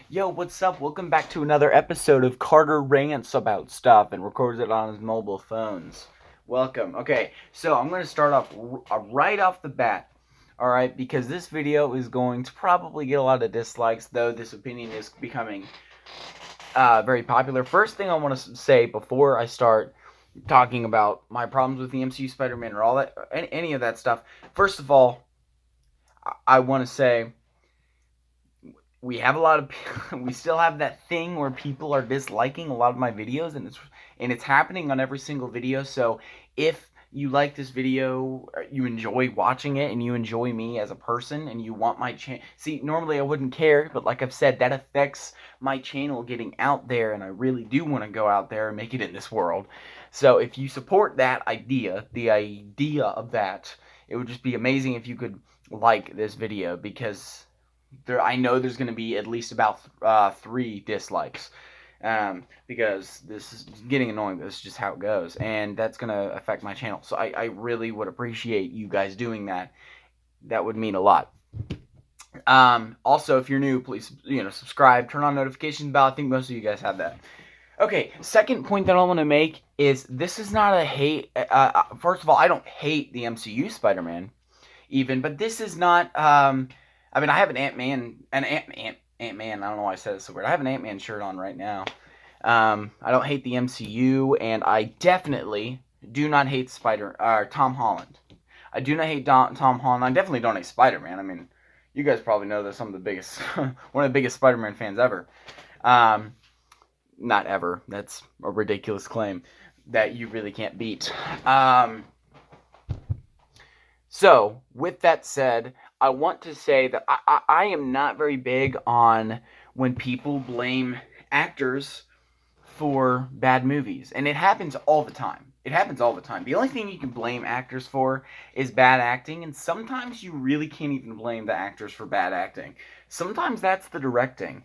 Yo, what's up? Welcome back to another episode of Carter Rants About Stuff and records it on his mobile phones. Welcome. Okay, so I'm going to start off right off the bat, alright, because this video is going to probably get a lot of dislikes, though this opinion is becoming very popular. First thing I want to say before I start talking about my problems with the MCU Spider-Man or all that, any of that stuff, first of all, I want to say we have a lot of we still have that thing where people are disliking a lot of my videos, and it's happening on every single video. So if you like this video, you enjoy watching it, and you enjoy me as a person, and you want my channel, see, normally I wouldn't care, but like I've said, that affects my channel getting out there, and I really do want to go out there and make it in this world. So if you support that idea, the idea of that, it would just be amazing if you could like this video, because I know there's going to be at least about 3 dislikes, because this is getting annoying. This is just how it goes, and that's going to affect my channel. So I really would appreciate you guys doing that. That would mean a lot. Also, if you're new, please subscribe, turn on notification bell. I think most of you guys have that. Okay, second point that I want to make is this is not a hate. First of all, I don't hate the MCU Spider-Man, even, but this is not. I mean, I have an Ant-Man, Ant-Man, I don't know why I said it so weird. I have an Ant-Man shirt on right now. I don't hate the MCU, and I definitely do not hate Tom Holland. I do not hate Tom Holland. I definitely don't hate Spider-Man. I mean, you guys probably know that I'm the biggest, one of the biggest Spider-Man fans ever. Not ever. That's a ridiculous claim that you really can't beat. So, with that said, I want to say that I am not very big on when people blame actors for bad movies. And it happens all the time. It happens all the time. The only thing you can blame actors for is bad acting, and sometimes you really can't even blame the actors for bad acting. Sometimes that's the directing.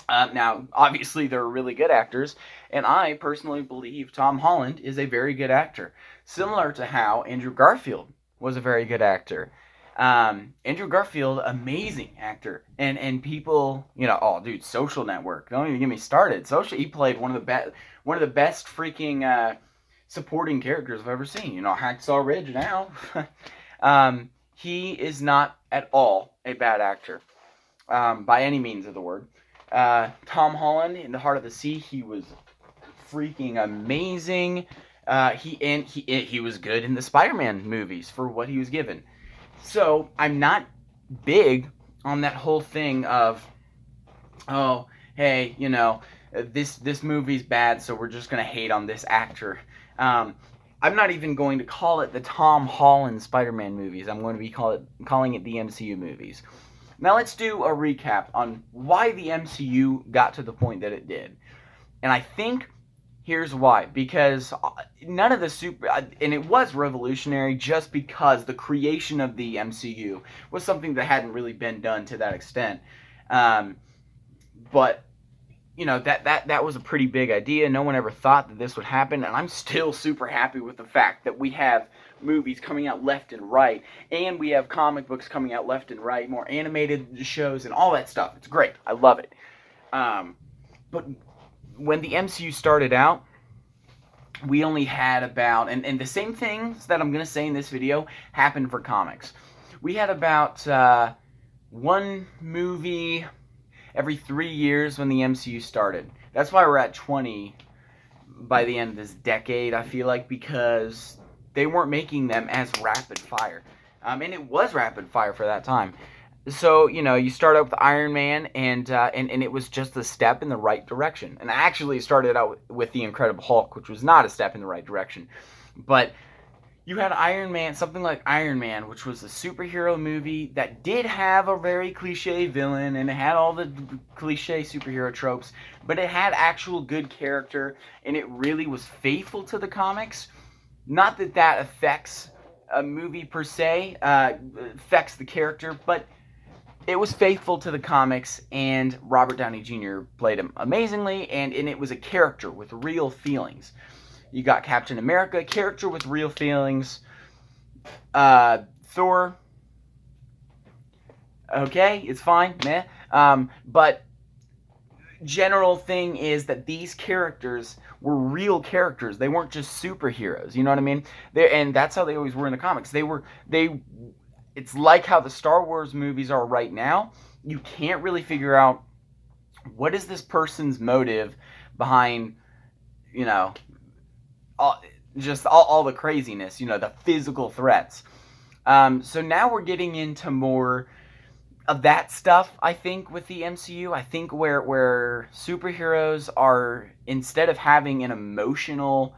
Now, obviously, they're really good actors, and I personally believe Tom Holland is a very good actor, similar to how Andrew Garfield was a very good actor. Andrew Garfield, amazing actor, and people, oh, dude, Social Network, don't even get me started. He played one of the best freaking supporting characters I've ever seen. Hacksaw Ridge now. He is not at all a bad actor, by any means of the word. Tom Holland in The Heart of the Sea, he was freaking amazing. He was good in the Spider-Man movies for what he was given. So I'm not big on that whole thing of, oh, hey, this movie's bad, so we're just gonna hate on this actor. I'm not even going to call it the Tom Holland Spider-Man movies. I'm going to be calling it the MCU movies. Now let's do a recap on why the MCU got to the point that it did. And I think here's why. Because none of the and it was revolutionary just because the creation of the MCU was something that hadn't really been done to that extent. But that was a pretty big idea. No one ever thought that this would happen, and I'm still super happy with the fact that we have movies coming out left and right, and we have comic books coming out left and right, more animated shows and all that stuff. It's great. I love it. But when the MCU started out, we only had about, and the same things that I'm going to say in this video happened for comics. We had about one movie every 3 years when the MCU started. That's why we're at 20 by the end of this decade, I feel like, because they weren't making them as rapid fire. And it was rapid fire for that time. So, you start out with Iron Man, and it was just a step in the right direction. And actually, it started out with The Incredible Hulk, which was not a step in the right direction. But you had Iron Man, something like Iron Man, which was a superhero movie that did have a very cliche villain, and it had all the cliche superhero tropes, but it had actual good character, and it really was faithful to the comics. Not that that affects a movie per se, affects the character, but it was faithful to the comics, and Robert Downey Jr. played him amazingly, and it was a character with real feelings. You got Captain America, character with real feelings. Thor, Okay, it's fine, meh. But general thing is that these characters were real characters. They weren't just superheroes. You know what I mean? And that's how they always were in the comics. They. It's like how the Star Wars movies are right now. You can't really figure out what is this person's motive behind, you know, all, all the craziness. You know, the physical threats. So now we're getting into more of that stuff, I think, with the MCU. I think where superheroes are, instead of having an emotional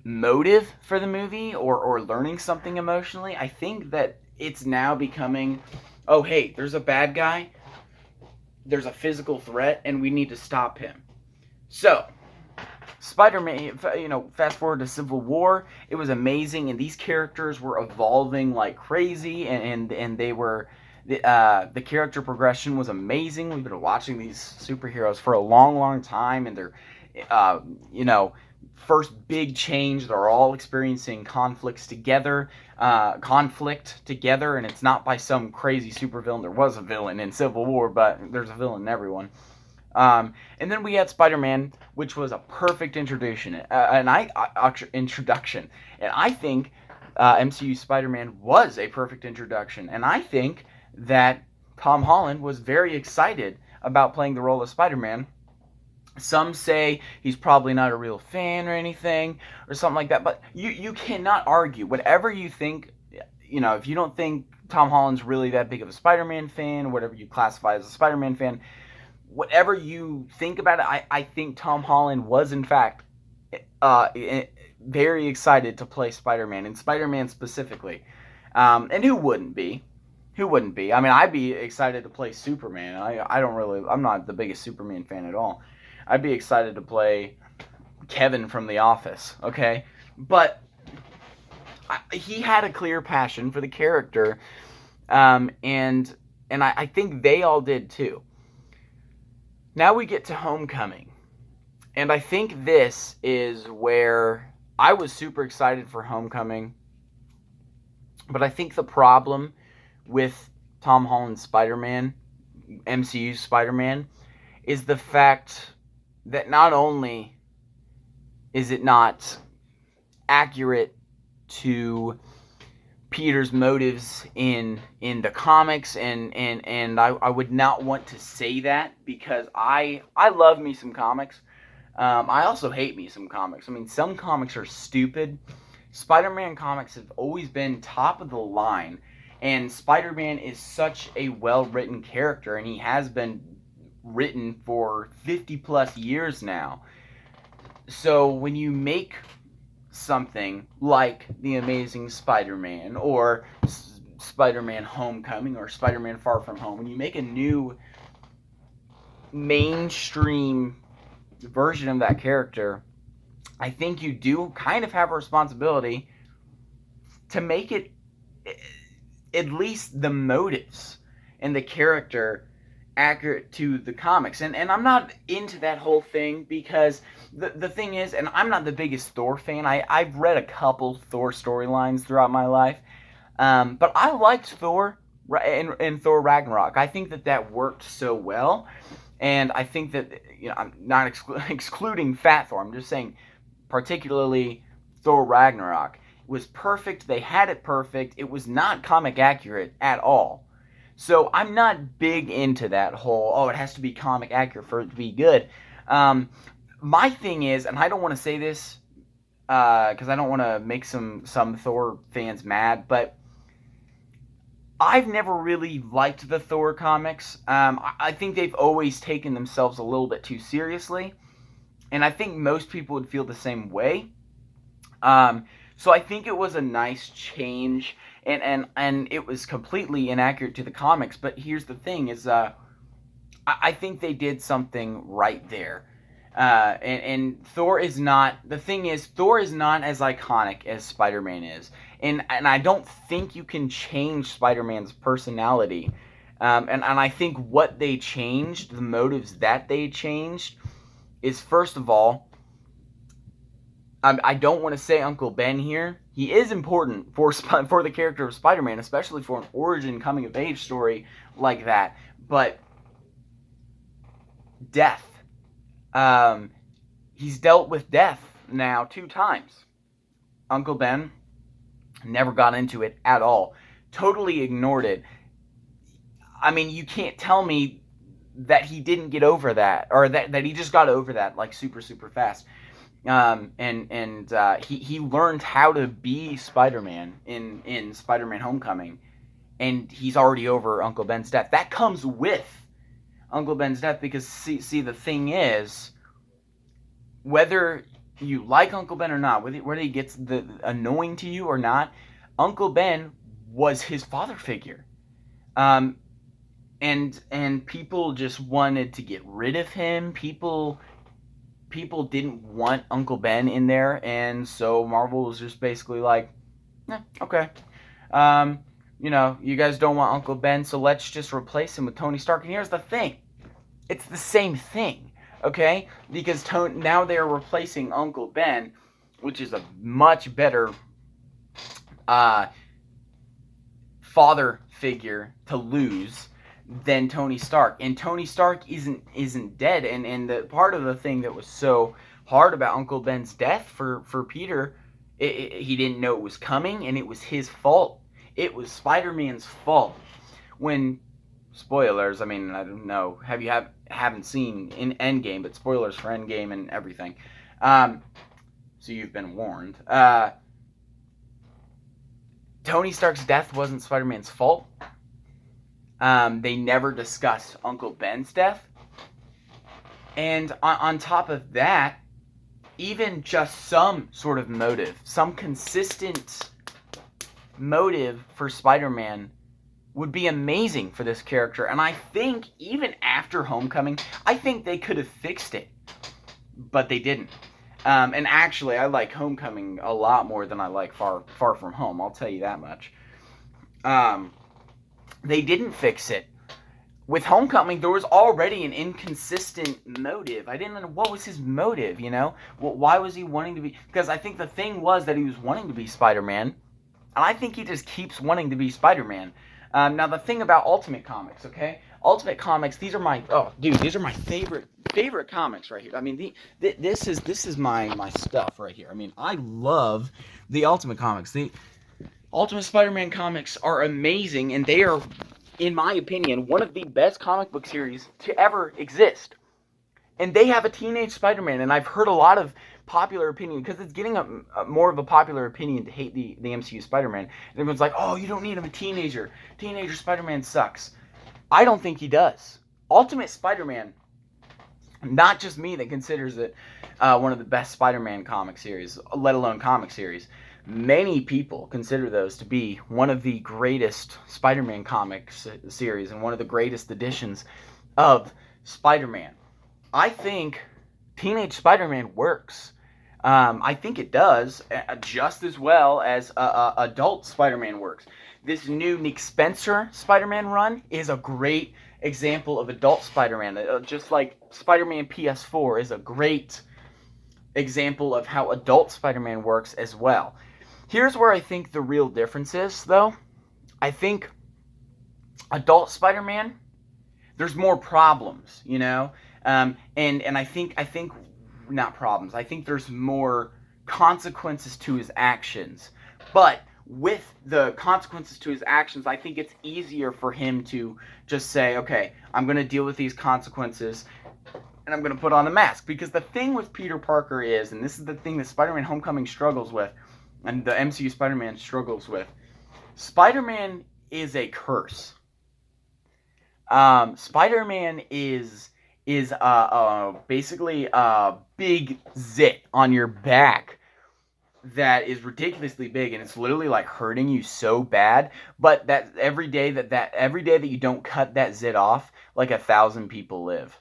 motive for the movie, or learning something emotionally, I think that it's now becoming, oh hey, there's a bad guy, there's a physical threat, and we need to stop him. So Spider-Man, fast forward to Civil War, it was amazing, and these characters were evolving like crazy, and they were, the character progression was amazing. We've been watching these superheroes for a long, long time, and they're, uh, you know, first big change. They're all experiencing conflict together, and it's not by some crazy supervillain. There was a villain in Civil War, but there's a villain in everyone. And then we had Spider-Man, which was a perfect introduction, introduction, and I think MCU Spider-Man was a perfect introduction, and I think that Tom Holland was very excited about playing the role of Spider-Man. Some say he's probably not a real fan or anything, or something like that, but you cannot argue. Whatever you think, if you don't think Tom Holland's really that big of a Spider-Man fan, or whatever you classify as a Spider-Man fan, whatever you think about it, I think Tom Holland was, in fact, very excited to play Spider-Man, and Spider-Man specifically. And who wouldn't be? Who wouldn't be? I mean, I'd be excited to play Superman. I'm not the biggest Superman fan at all. I'd be excited to play Kevin from The Office, okay? But he had a clear passion for the character, and I think they all did too. Now we get to Homecoming. And I think this is where I was super excited for Homecoming. But I think the problem with Tom Holland's Spider-Man, MCU Spider-Man, is the fact that not only is it not accurate to Peter's motives in the comics, and I would not want to say that, because I love me some comics. I also hate me some comics. I mean, some comics are stupid. Spider-Man comics have always been top of the line, and Spider-Man is such a well-written character, and he has been written for 50 plus years now. So when you make something like The Amazing Spider-Man, or Spider-Man Homecoming, or Spider-Man Far From Home, when you make a new mainstream version of that character, I think you do kind of have a responsibility to make it, at least the motives and the character, accurate to the comics. And I'm not into that whole thing, because the thing is, and I'm not the biggest Thor fan. I've read a couple Thor storylines throughout my life, but I liked Thor in Thor Ragnarok. I think that worked so well, and I think that, I'm not excluding Fat Thor. I'm just saying, particularly Thor Ragnarok was perfect. They had it perfect. It was not comic accurate at all. So I'm not big into that whole, it has to be comic accurate for it to be good. My thing is, and I don't want to say this because I don't want to make some Thor fans mad, but I've never really liked the Thor comics. I think they've always taken themselves a little bit too seriously, and I think most people would feel the same way. So I think it was a nice change, and it was completely inaccurate to the comics. But here's the thing: is I think they did something right there. And Thor is not, the thing is, Thor is not as iconic as Spider-Man is, and I don't think you can change Spider-Man's personality. And I think what they changed, the motives that they changed, is, first of all, I don't want to say Uncle Ben here. He is important for the character of Spider-Man, especially for an origin coming of age story like that. But death. He's dealt with death now 2 times. Uncle Ben never got into it at all. Totally ignored it. I mean, you can't tell me that he didn't get over that, or that he just got over that like super fast. He learned how to be Spider-Man in Spider-Man Homecoming, and he's already over Uncle Ben's death. That comes with Uncle Ben's death, because see the thing is, whether you like Uncle Ben or not, whether he gets annoying to you or not, Uncle Ben was his father figure. And people just wanted to get rid of him. People didn't want Uncle Ben in there, and so Marvel was just basically like, okay, you guys don't want Uncle Ben, so let's just replace him with Tony Stark. And here's the thing, it's the same thing, okay? Because now they're replacing Uncle Ben, which is a much better father figure to lose than Tony Stark. And Tony Stark isn't dead. And the part of the thing that was so hard about Uncle Ben's death for Peter, he didn't know it was coming, and it was his fault. It was Spider-Man's fault. When, spoilers, I mean, I don't know, haven't seen in Endgame, but spoilers for Endgame and everything. So you've been warned. Tony Stark's death wasn't Spider-Man's fault. They never discuss Uncle Ben's death. And on top of that, even just some sort of motive, some consistent motive for Spider-Man would be amazing for this character. And I think even after Homecoming, I think they could have fixed it. But they didn't. And actually, I like Homecoming a lot more than I like Far From Home. I'll tell you that much. They didn't fix it. With Homecoming, there was already an inconsistent motive. I didn't know what was his motive, why was he wanting to be... Because I think the thing was that he was wanting to be Spider-Man, and I think he just keeps wanting to be Spider-Man. Now, the thing about Ultimate Comics, okay? Ultimate Comics, these are my favorite comics right here. I mean, this is my stuff right here. I mean, I love the Ultimate Comics. The Ultimate Spider-Man comics are amazing, and they are, in my opinion, one of the best comic book series to ever exist. And they have a teenage Spider-Man, and I've heard a lot of popular opinion, because it's getting more of a popular opinion to hate the MCU Spider-Man. And everyone's like, oh, you don't need him a teenager. Teenager Spider-Man sucks. I don't think he does. Ultimate Spider-Man, not just me that considers it one of the best Spider-Man comic series, let alone comic series. Many people consider those to be one of the greatest Spider-Man comics series and one of the greatest editions of Spider-Man. I think Teenage Spider-Man works. I think it does just as well as adult Spider-Man works. This new Nick Spencer Spider-Man run is a great example of adult Spider-Man. Just like Spider-Man PS4 is a great example of how adult Spider-Man works as well. Here's where I think the real difference is, though. I think adult Spider-Man, there's more problems, and I think not problems. I think there's more consequences to his actions. But with the consequences to his actions, I think it's easier for him to just say, okay, I'm going to deal with these consequences, and I'm going to put on the mask. Because the thing with Peter Parker is, and this is the thing that Spider-Man Homecoming struggles with, and the MCU Spider-Man struggles with, Spider-Man is a curse. Spider-Man is basically a big zit on your back that is ridiculously big, and it's literally like hurting you so bad. But that every day that you don't cut that zit off, like 1,000 people live,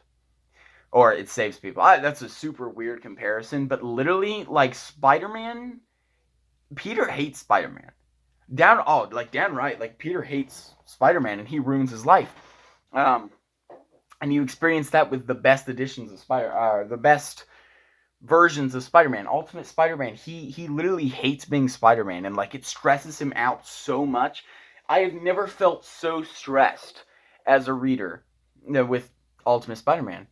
or it saves people. That's a super weird comparison, but literally, like Spider-Man, Peter hates Spider-Man. Downright, like Peter hates Spider-Man, and he ruins his life. And you experience that with the best editions of the best versions of Spider-Man. Ultimate Spider-Man, he literally hates being Spider-Man, and like it stresses him out so much. I have never felt so stressed as a reader, with Ultimate Spider-Man.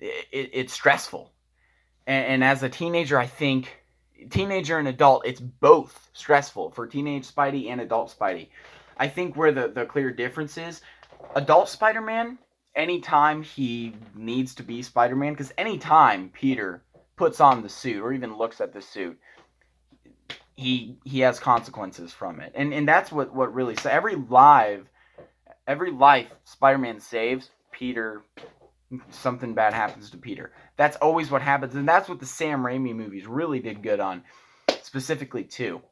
It's stressful, and as a teenager, I think teenager and adult, it's both stressful for teenage Spidey and adult Spidey. I think where the clear difference is, adult Spider-Man, anytime he needs to be Spider-Man, because anytime Peter puts on the suit or even looks at the suit, he has consequences from it, and that's what really, so every life Spider-Man saves, Peter, something bad happens to Peter. That's always what happens, and that's what the Sam Raimi movies really did good on, specifically too.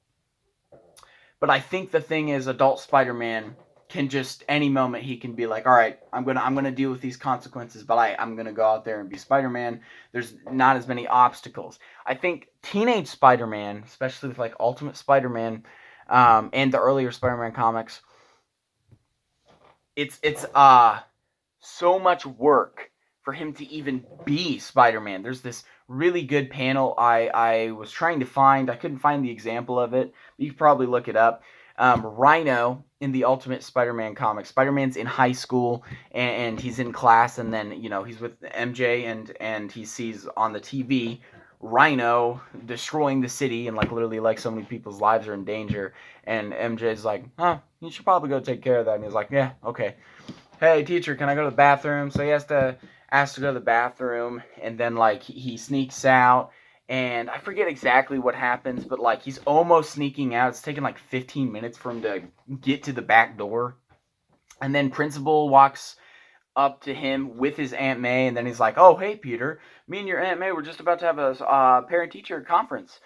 But I think the thing is, adult Spider-Man can just, any moment he can be like, all right, I'm gonna deal with these consequences, but I'm gonna go out there and be Spider-Man. There's not as many obstacles. I think teenage Spider-Man, especially with like Ultimate Spider-Man, and the earlier Spider-Man comics, it's so much work for him to even be Spider-Man. There's this really good panel I was trying to find. I couldn't find the example of it. You could probably look it up. Rhino in the Ultimate Spider-Man comic. Spider-Man's in high school, and he's in class, and then, he's with MJ, and he sees on the TV Rhino destroying the city, and like literally like so many people's lives are in danger, and MJ's like, you should probably go take care of that, and he's like, yeah, okay. Hey teacher, can I go to the bathroom? So he has to ask to go to the bathroom, and then like he sneaks out, and I forget exactly what happens, but like he's almost sneaking out. It's taking like 15 minutes for him to get to the back door, and then principal walks up to him with his Aunt May, and then he's like, oh, hey Peter, me and your Aunt May, we're just about to have a parent-teacher conference.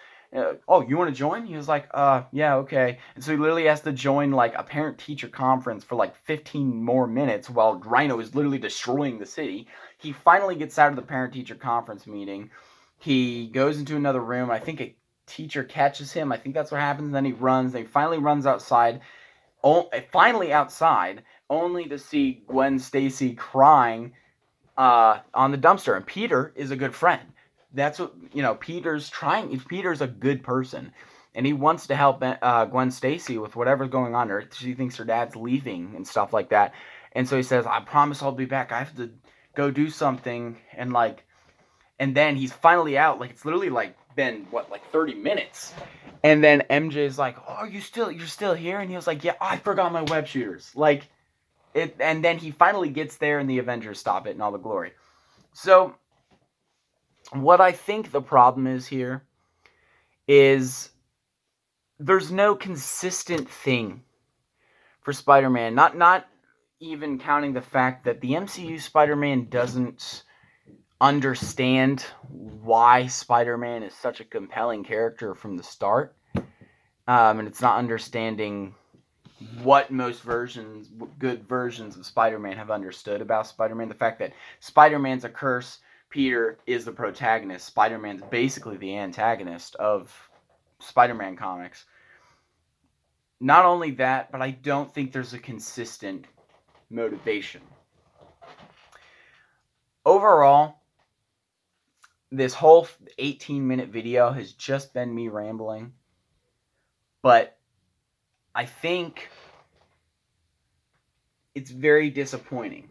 Oh, you want to join? He was like, yeah, okay. And so he literally has to join like a parent-teacher conference for like 15 more minutes while Rhino is literally destroying the city. He finally gets out of the parent-teacher conference meeting. He goes into another room. I think a teacher catches him. I think that's what happens. And then he runs. Then he finally runs outside. Finally outside, only to see Gwen Stacy crying on the dumpster. And Peter is a good friend. That's what, Peter's trying. Peter's a good person, and he wants to help Gwen Stacy with whatever's going on. Or she thinks her dad's leaving and stuff like that. And so he says, I promise I'll be back. I have to go do something. And then he's finally out. Like, it's literally like been, 30 minutes. And then MJ's like, oh, you're still here? And he was like, yeah, I forgot my web shooters. Like, and then he finally gets there, and the Avengers stop it and all the glory. So what I think the problem is here is there's no consistent thing for Spider-Man. Not even counting the fact that the MCU Spider-Man doesn't understand why Spider-Man is such a compelling character from the start. And it's not understanding what most good versions of Spider-Man have understood about Spider-Man. The fact that Spider-Man's a curse, Peter is the protagonist, Spider-Man's basically the antagonist of Spider-Man comics. Not only that, but I don't think there's a consistent motivation. Overall, this whole 18-minute video has just been me rambling, but I think it's very disappointing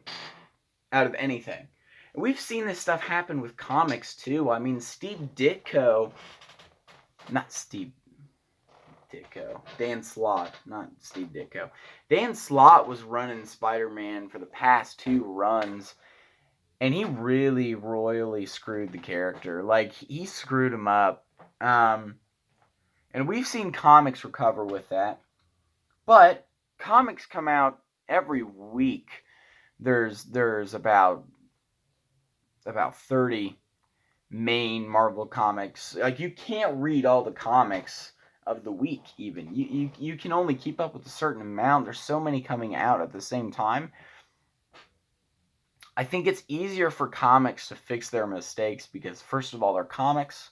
out of anything. And we've seen this stuff happen with comics too. I mean, Dan Slott, not Steve Ditko. Dan Slott was running Spider-Man for the past 2 runs, and he really royally screwed the character. Like, he screwed him up. And we've seen comics recover with that. But comics come out every week. There's about 30 main Marvel comics. Like, you can't read all the comics of the week even. You can only keep up with a certain amount. There's so many coming out at the same time. I think it's easier for comics to fix their mistakes because, first of all, they're comics.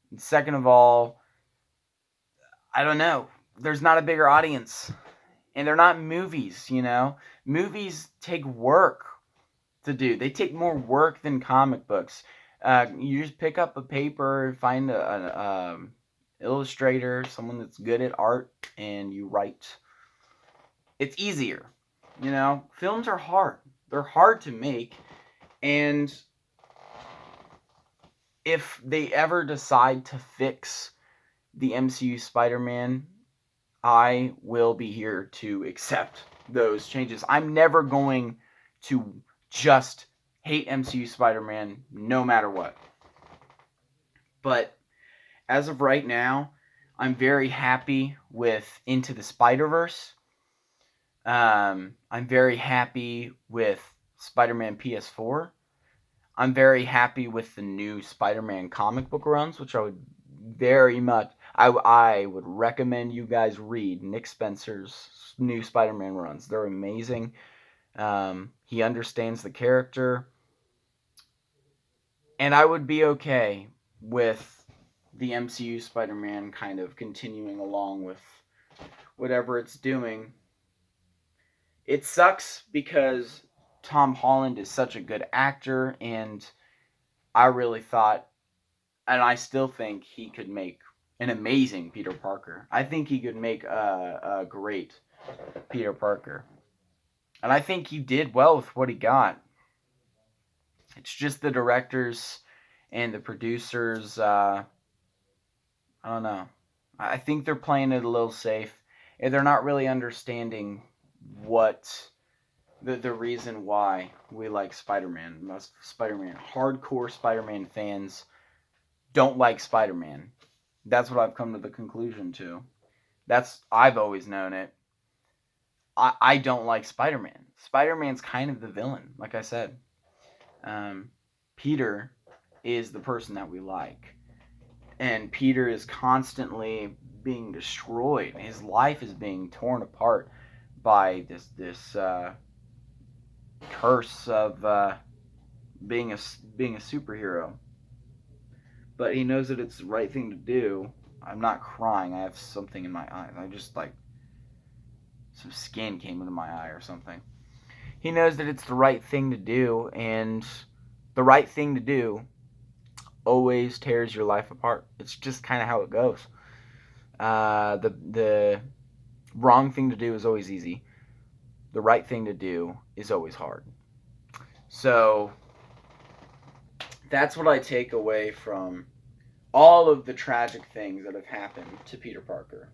And second of all, I don't know, there's not a bigger audience. And they're not movies, Movies take work to do. They take more work than comic books. You just pick up a paper, find an illustrator, someone that's good at art, and you write. It's easier. Films are hard. They're hard to make, and if they ever decide to fix the MCU Spider-Man, I will be here to accept those changes. I'm never going to just hate MCU Spider-Man no matter what. But as of right now, I'm very happy with Into the Spider-Verse. I'm very happy with Spider-Man PS4. I'm very happy with the new Spider-Man comic book runs, which I would very much, I would recommend you guys read Nick Spencer's new Spider-Man runs. They're amazing. He understands the character, and I would be okay with the MCU Spider-Man kind of continuing along with whatever it's doing. It sucks because Tom Holland is such a good actor, and I really thought, and I still think he could make an amazing Peter Parker. I think he could make a great Peter Parker. And I think he did well with what he got. It's just the directors and the producers, I don't know. I think they're playing it a little safe. And they're not really understanding what the reason why we like Spider-Man. Most hardcore Spider-Man fans don't like Spider-Man. That's what I've come to the conclusion to. I've always known it. I don't like Spider-Man. Spider-Man's kind of the villain, like I said. Peter is the person that we like. And Peter is constantly being destroyed. His life is being torn apart by this curse of being a superhero. But he knows that it's the right thing to do. I'm not crying. I have something in my eyes. I just some skin came into my eye or something. He knows that it's the right thing to do, and the right thing to do always tears your life apart. It's just kind of how it goes. The wrong thing to do is always easy. The right thing to do is always hard. So that's what I take away from all of the tragic things that have happened to Peter Parker,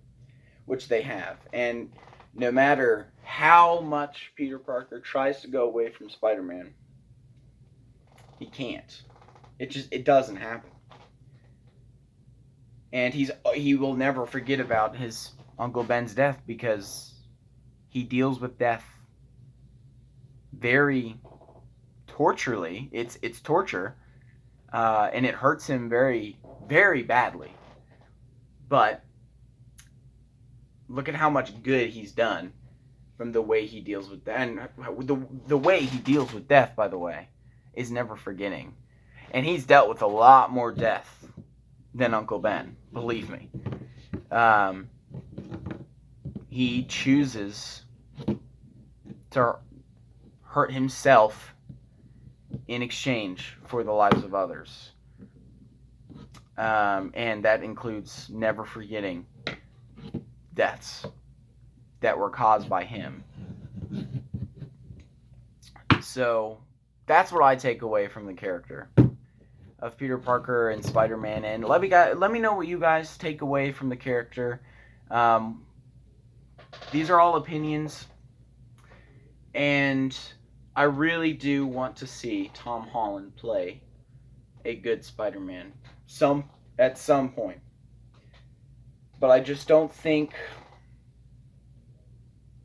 which they have. And no matter how much Peter Parker tries to go away from Spider-Man, he can't. It doesn't happen. And he will never forget about his Uncle Ben's death, because he deals with death very torturely. It's torture, and it hurts him very, very badly. But look at how much good he's done from the way he deals with that. And the way he deals with death, by the way, is never forgetting. And he's dealt with a lot more death than Uncle Ben, believe me. He chooses to hurt himself in exchange for the lives of others. And that includes never forgetting deaths that were caused by him. So that's what I take away from the character of Peter Parker and Spider-Man. And let me know what you guys take away from the character. These are all opinions, and I really do want to see Tom Holland play a good Spider-Man at some point. But I just don't think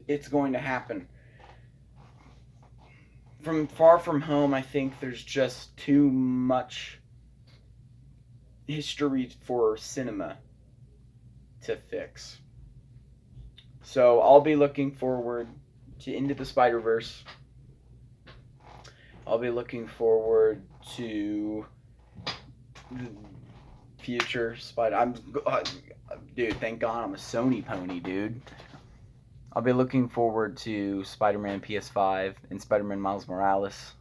it's going to happen. From Far From Home, I think there's just too much history for cinema to fix. So I'll be looking forward to Into the Spider-Verse. I'll be looking forward to the future dude, thank God I'm a Sony pony, dude. I'll be looking forward to Spider-Man PS5 and Spider-Man Miles Morales.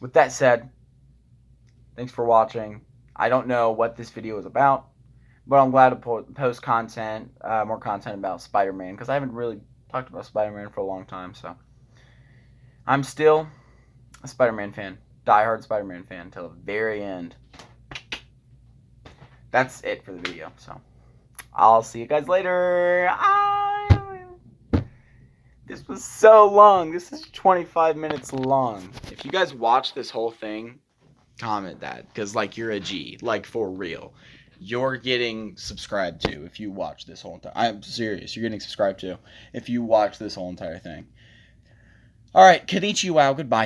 With that said, Thanks for watching. I don't know what this video is about, but I'm glad to post content, more content about Spider-Man, because I haven't really talked about Spider-Man for a long time. So I'm still a Spider-Man fan, diehard Spider-Man fan until the very end. That's it for the video. So I'll see you guys later. This was so long. This is 25 minutes long. If you guys watch this whole thing, comment that, because like you're a G, like for real. You're getting subscribed to if you watch this whole entire. I'm serious. You're getting subscribed to if you watch this whole entire thing. All right, konnichiwa. Goodbye.